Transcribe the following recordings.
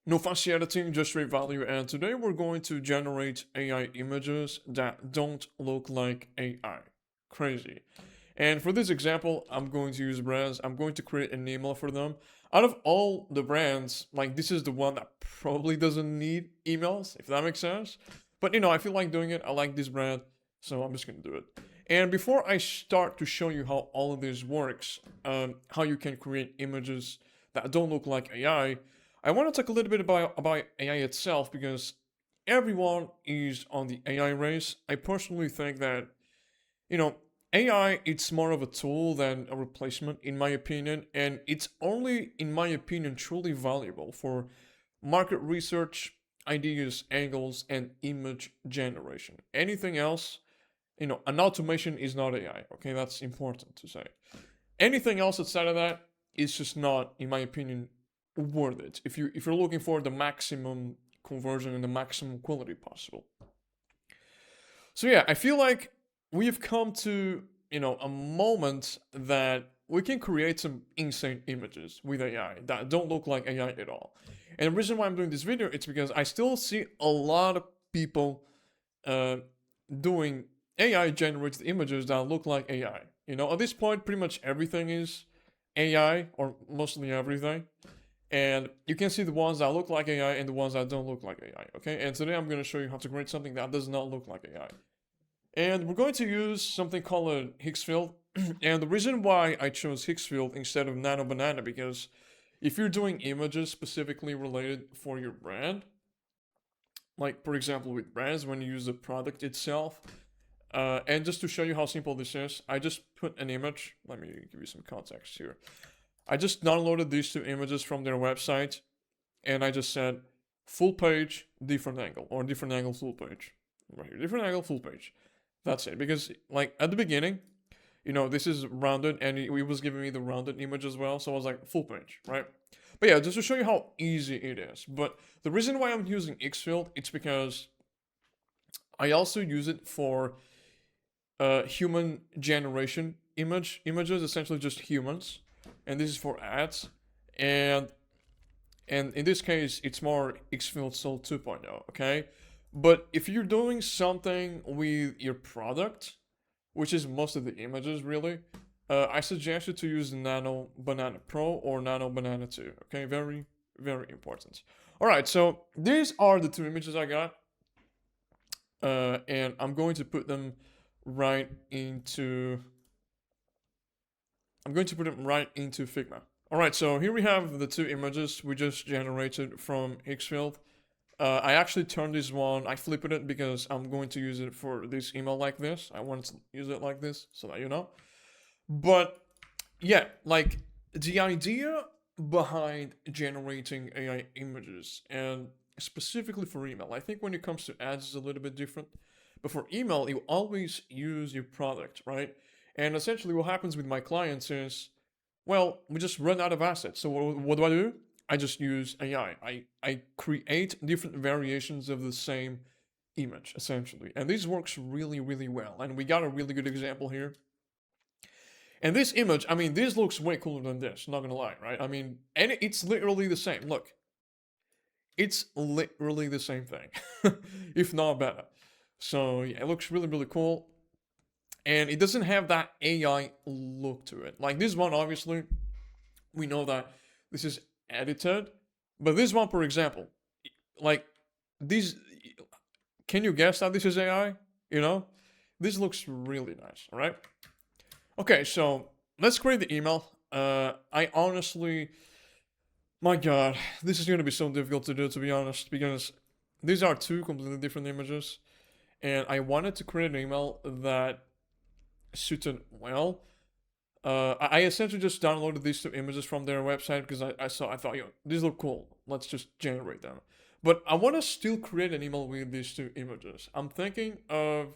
No fancy editing, just straight value, and today we're going to generate AI images that don't look like AI. Crazy. And for this example, I'm going to use brands. I'm going to create an email for them. Out of all the brands, like this is the one that probably doesn't need emails, if that makes sense. But I feel like doing it. I like this brand, so I'm just going to do it. And before I start to show you how all of this works, how you can create images that don't look like AI, I want to talk a little bit about AI itself because everyone is on the AI race. I personally think that, you know, AI, it's more of a tool than a replacement, in my opinion, and it's only, in my opinion, truly valuable for market research, ideas, angles, and image generation. Anything else, an automation is not AI, okay? That's important to say. Anything else outside of that is just not, in my opinion, worth it. If you're looking for the maximum conversion and the maximum quality possible. So yeah, I feel like we've come to a moment that we can create some insane images with AI that don't look like AI at all. And the reason why I'm doing this video is because I still see a lot of people uh, doing AI generated images that look like AI. At this point, pretty much everything is AI, or mostly everything. And you can see the ones that look like AI and the ones that don't look like AI, okay? And today I'm going to show you how to create something that does not look like AI. And we're going to use something called a Higgs field. And the reason why I chose Higgs field instead of Nano Banana, because if you're doing images specifically related for your brand, like for example with brands, when you use the product itself, and just to show you how simple this is, I just put an image. Let me give you some context here. I just downloaded these two images from their website, and I just said full page, different angle, or different angle, full page. Right here, different angle, full page. That's it. Because like at the beginning, this is rounded, and it was giving me the rounded image as well. So I was like full page, right? But yeah, just to show you how easy it is. But the reason why I'm using Xfield, it's because I also use it for human generation images, essentially just humans, and this is for ads, and in this case it's more Xfield Soul 2.0, okay? But if you're doing something with your product, which is most of the images really, I suggest you to use Nano Banana Pro or Nano Banana 2, okay? Very, very important. All right, so these are the two images I got, and I'm going to put them right into Figma. All right, so here we have the two images we just generated from Xfield. I actually turned this one, I flipped it because I'm going to use it for this email like this. I want to use it like this so that you know. But yeah, like the idea behind generating AI images, and specifically for email, I think when it comes to ads is a little bit different. But for email, you always use your product, right? And essentially what happens with my clients is, well, we just run out of assets. So what do? I just use AI. I create different variations of the same image, essentially. And this works really, really well. And we got a really good example here. And this image, I mean, this looks way cooler than this, not gonna lie, right? I mean, and it's literally the same. Look, it's literally the same thing, if not better. So yeah, it looks really, really cool. And it doesn't have that AI look to it. Like this one, obviously, we know that this is edited. But this one, for example, like these, can you guess that this is AI? This looks really nice, all right? Okay, so let's create the email. I honestly, my God, this is going to be so difficult to do, to be honest, because these are two completely different images. And I wanted to create an email that suited well. I essentially just downloaded these two images from their website because I thought, these look cool. Let's just generate them. But I want to still create an email with these two images. I'm thinking of,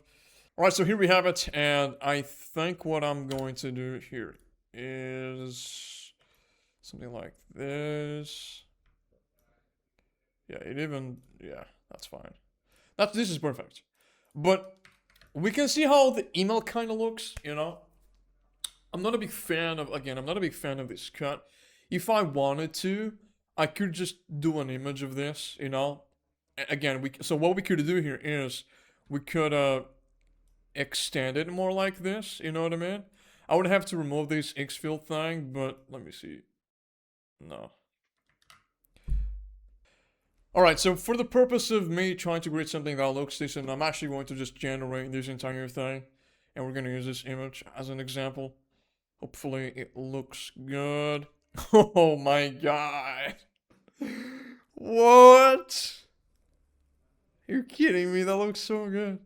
all right, so here we have it. And I think what I'm going to do here is something like this. Yeah, that's fine. This is perfect. But we can see how the email kind of looks, I'm not a big fan of this cut. If I wanted to, I could just do an image of this, you know. Again, so what we could do here is we could extend it more like this, you know what I mean? I would have to remove this X field thing, but let me see. No. Alright, so for the purpose of me trying to create something that looks decent, I'm actually going to just generate this entire thing. And we're going to use this image as an example. Hopefully it looks good. Oh my god. What? You're kidding me, that looks so good.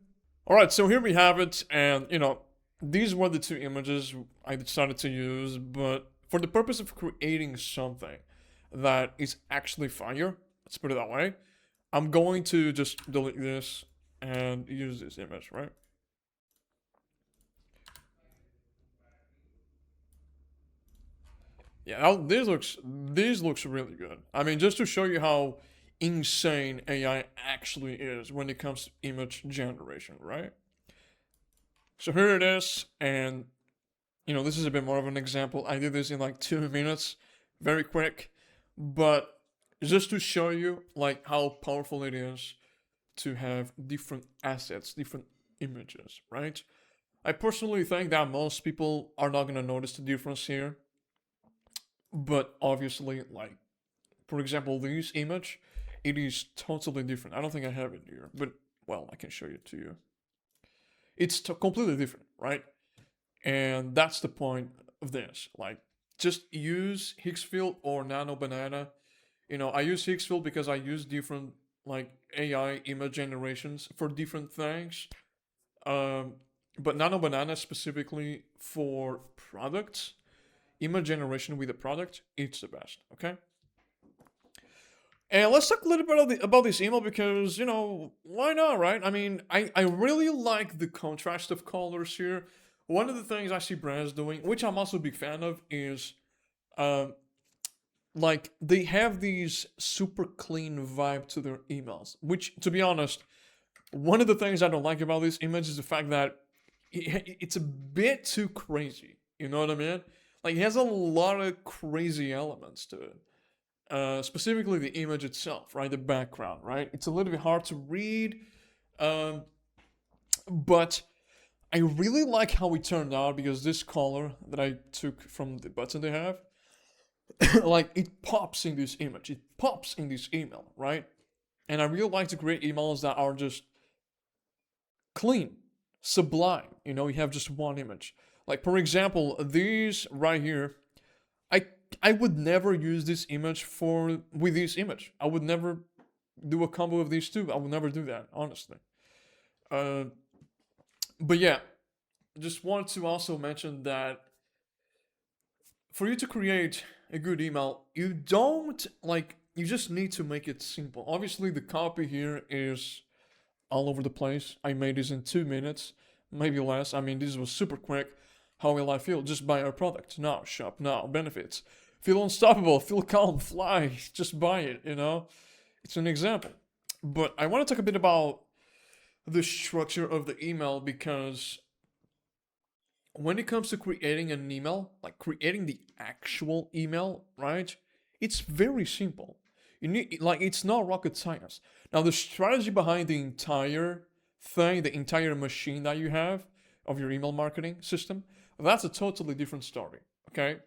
Alright, so here we have it, and you know, these were the two images I decided to use, but for the purpose of creating something that is actually fire, let's put it that way, I'm going to just delete this and use this image, right? Yeah, this looks really good. I mean, just to show you how insane AI actually is when it comes to image generation, right? So here it is, and you know, this is a bit more of an example. I did this in like 2 minutes, very quick, but just to show you like how powerful it is to have different assets, different images, right? I personally think that most people are not gonna notice the difference here, but obviously, like for example, this image, it is totally different. I don't think I have it here, but well, I can show it to you. It's completely different, right? And that's the point of this. Like, just use Higgsfield or Nano Banana. You know, I use Higgsfield because I use different like AI image generations for different things. Um, but Nano Banana specifically for products, image generation with a product, it's the best. Okay. And let's talk a little bit about this email because, you know, why not, right? I mean, I really like the contrast of colors here. One of the things I see brands doing, which I'm also a big fan of, is um, like they have these super clean vibe to their emails, which, to be honest, one of the things I don't like about this image is the fact that it's a bit too crazy. You know what I mean? Like, it has a lot of crazy elements to it. Specifically the image itself, right? The background, right? It's a little bit hard to read, um, but I really like how it turned out because this color that I took from the button they have, like it pops in this image, it pops in this email, right? And I really like to create emails that are just clean, sublime. You know, you have just one image. Like for example, these right here, I I would never use this image with this image. I would never do a combo of these two. I would never do that, honestly. Uh, but yeah, just want to also mention that for you to create a good email, you don't like you just need to make it simple. Obviously, the copy here is all over the place. I made this in 2 minutes, maybe less. I mean, this was super quick. How will I feel? Just buy our product now. Shop now. Benefits. Feel unstoppable. Feel calm. Fly. Just buy it. You know, it's an example. But I want to talk a bit about the structure of the email because when it comes to creating an email, like creating the actual email, right? It's very simple. You need like it's not rocket science. Now the strategy behind the entire thing, the entire machine that you have of your email marketing system, that's a totally different story. Okay.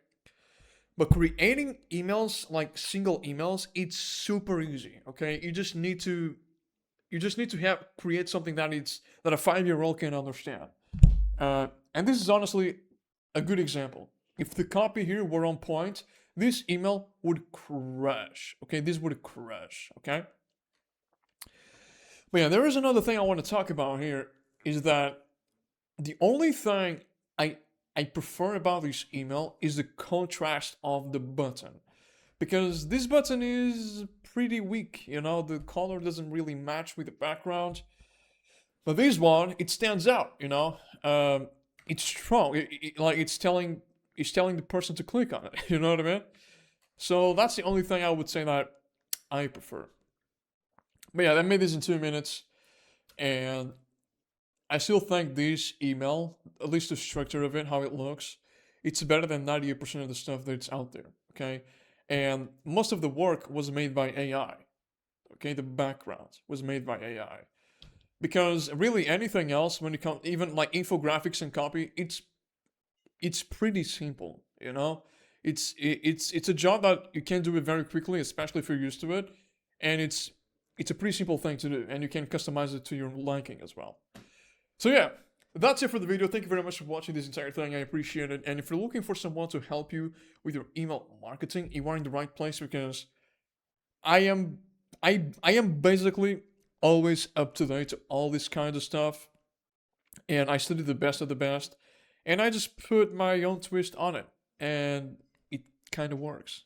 But creating emails, like single emails, it's super easy. Okay. You just need to have create something that a 5-year-old can understand. And this is honestly a good example. If the copy here were on point, this email would crash. Okay, this would crash. Okay. But yeah, there is another thing I want to talk about here is that the only thing I I prefer about this email is the contrast of the button. Because this button is pretty weak, you know, the color doesn't really match with the background. But this one, it stands out, you know. It's strong. Like it's telling the person to click on it. You know what I mean? So that's the only thing I would say that I prefer. But yeah, I made this in 2 minutes, and I still think this email, at least the structure of it, how it looks, it's better than 98% of the stuff that's out there. Okay, And most of the work was made by AI. Okay, the background was made by AI. Because really anything else, when it comes, even like infographics and copy, it's pretty simple, you know. It's a job that you can do it very quickly, especially if you're used to it, and it's a pretty simple thing to do, and you can customize it to your liking as well. So yeah, that's it for the video. Thank you very much for watching this entire thing. I appreciate it. And if you're looking for someone to help you with your email marketing, you are in the right place, because I am I am basically always up to date to all this kind of stuff, and I study the best of the best, and I just put my own twist on it, and it kind of works.